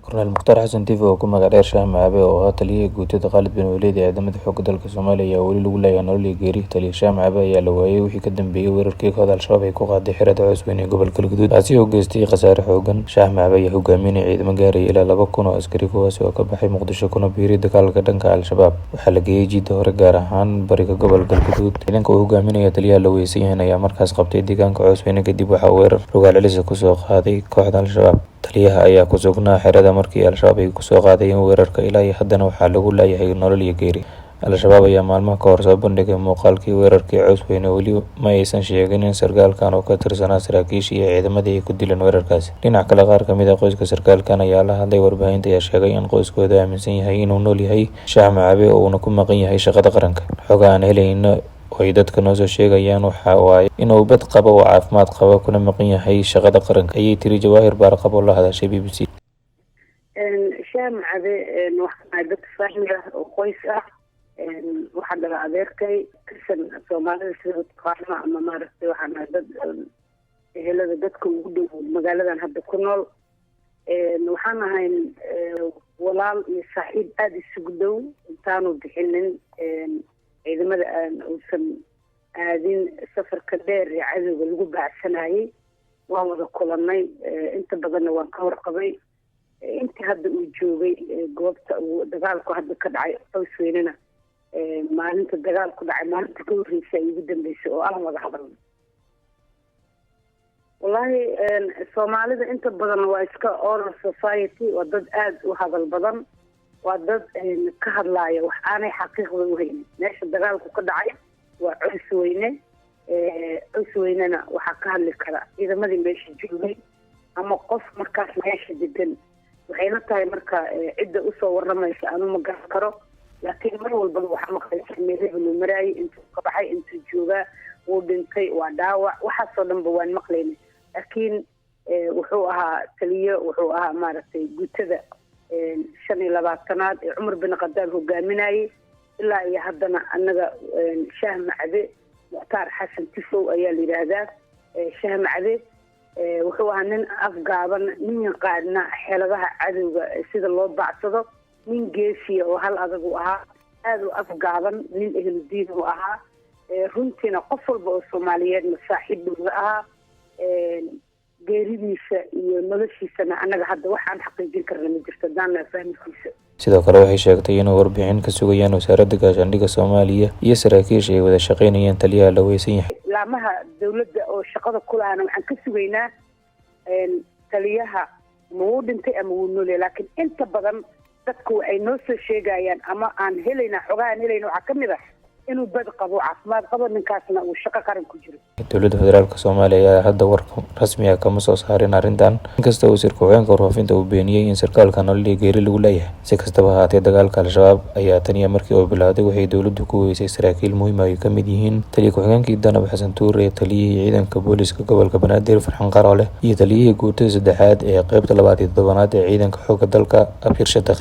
Korneyl Mukhtaar Xasan Tiif oo ku magac dheer Shaah Macabe oo ahaa taliyihii guutada Khalid bin Waliid ee ciidamada xoogga dalka Soomaaliya ayaa weli lagu leeyahay nolol iyo geeri. Taliye Shaah Macabe ayaa la waayay wixii ka dambeeyay weerarkii kooxda Al-Shabaab ay ku qaaday xerada Cusweyn ee gobolka Galgaduud, kaasi oo geystay khasaare xooggan. Shaah Macabe ayaa hogaaminayay ciidamo gaaraya ilaa 2,000 oo askari, kuwaas oo ka baxay Muqdisho kuna biiray dagaalka dhanka Al-Shabaab. Waxaa la geeyay jidda hore, gaar ahaan bariga gobolka Galgaduud. Ciidanka uu hogaaminaya taliyaha la weysan yahay ayaa markaas qabtay deegaanka Cusweyn kadib waxaa weerar rogaal celis ah kusoo qaaday kooxda Al-Shabaab. Taliyaha ayaa ku sugnaa xerada markii Al-Shabaab ay kusoo qaadayeen weerarka, ilaa iyo haddana waxaa lagu leeyahay nolol iyo geeri. Al-Shabaab ayaa maalmaha ka hor soo bandhigay muuqaalkii weerarkii Cusweyn, weli ma aysan sheegin in sarkaalkan oo ka tirsanaa saraakiishii iyo ciidamadii ay ku dileen weerarkaasi. Dhinaca kale, qaar ka mid ah qoyska sarkaalkan ayaa la hadlay warbaahinta ayaa sheegay in qoyskooda aaminsan yahay inuu nool yahay Shaah Macabe oo uuna ku maqan yahay shaqada qaranka. Xogaha aan helayno oo ay dadka noo soo sheegayaan waxa waaye inuu bad qabo oo caafimaad qaba kuna maqan yahay shaqada qaranka, ayay tiri Jawaahir Baarqab oo la hadashay BBC. Shaah Macabe waxaa dad fahmi ah oo qoys ah, waxaa dhala adeerkay kasan Soomaalida sida taqaano ama maaragtay waxaa dad ehelada dadka ugu dhow magaaladan hadda ku nool. Waxaan ahayn walaal iyo saaxiib aada isugu dhow intaanu bixinin ciidamada aan uusan aadin safarka dheer ee cadowga lagu baacsanayay. Waan wada kulanay, inta badanna waan ka warqabay. Intii hadda uu joogay goobta uu dagaalku hadda ka dhacay Cusweynena, maalinta dagaalku dhacay maalinta ka horreysay ay ugu dambeysay oo aan wada hadalno. Wallaahi Soomaalida inta badan waa iska oral society, waa dad aada u hadal badan, waa dad ka hadlaaya wax aanay xaqiiqda u haynin. Meesha dagaalku ka dhacay waa Cusweyne, Cusweynena waxaa ka hadli kara ciidamadii meesha joogay ama qof markaas meesha degan. Waxayna tahay marka cidda usoo waramaysa aanu ma garan karo, laakiin mar walbaba waxaa maqlaysa meelhebel uu maraayay, intuu ka baxay, intuu joogaa, wuu dhintay, waa dhaawac, waxaasoo dhanba waan maqlaynay. Laakiin wuxuu ahaa taliye, wuxuu ahaa maaragtay guutada 25aad ee Cumar bin Khadaab hogaaminayay. ilaa iyo haddana annaga Shaah Macabe Mukhtaar Xasan Tiif ayaa la yidhaahdaa. Shaah Macabe wuxuu ahaa nin afgaaban, nin yaqaana xeeladaha cadowga sida loo bacsado, nin geesiya oo hal adag u ahaa, aada u afgaaban, nin ehludiin u ahaa. Runtiina qof walba oo Soomaaliyeedna saaxiib dhowga ahaa. Geeridiisa iyo noloshiisana annaga hadda waxaan xaqiijin karna ma jirto daana fahmikiisa. Sidoo kale waxay sheegtay inuu warbixin ka sugayaan wasaaradda gaashaandhigga Soomaaliya iyo saraakiisha ay wada shaqaynayaan taliyaha la weysan yahay. Laamaha dawladda oo shaqada ku lahaana waxaan ka sugaynaa taliyaha ma wuu dhintay ama wuu noolyahay, laakiin inta badan dadku waxay noo soo sheegayaan ama aan helaynaa xogaha aan helayna waxaa ka mid ah inuu bad qabo, caafimaad qabo, ninkaasna uu shaqo qaran ku jiro. Dowladda federaalka Soomaaliya ayaa hadda war rasmi ah kama soo saarin arrintan, inkasta oo wasiirka hoggaanka warfaafinta uu beeniyay in sarkaalka nolol iyo geeri lagu leeyahay. Si kastaba ha ahaatee, dagaalka Al-Shabaab ayaa tan iyo markii uu bilowday waxay dowladdu ku weysay saraakiil muhiim ah ay ka mid yihiin taliye ku-xigeenkii Danab Xasan Tuure, taliyihii ciidanka booliska gobolka Banaadir Farxaan Qaroole, iyo taliyihii guutada 3aad ee qaybta 27aad ee ciidanka xoogga dalka Abshir Shaqi.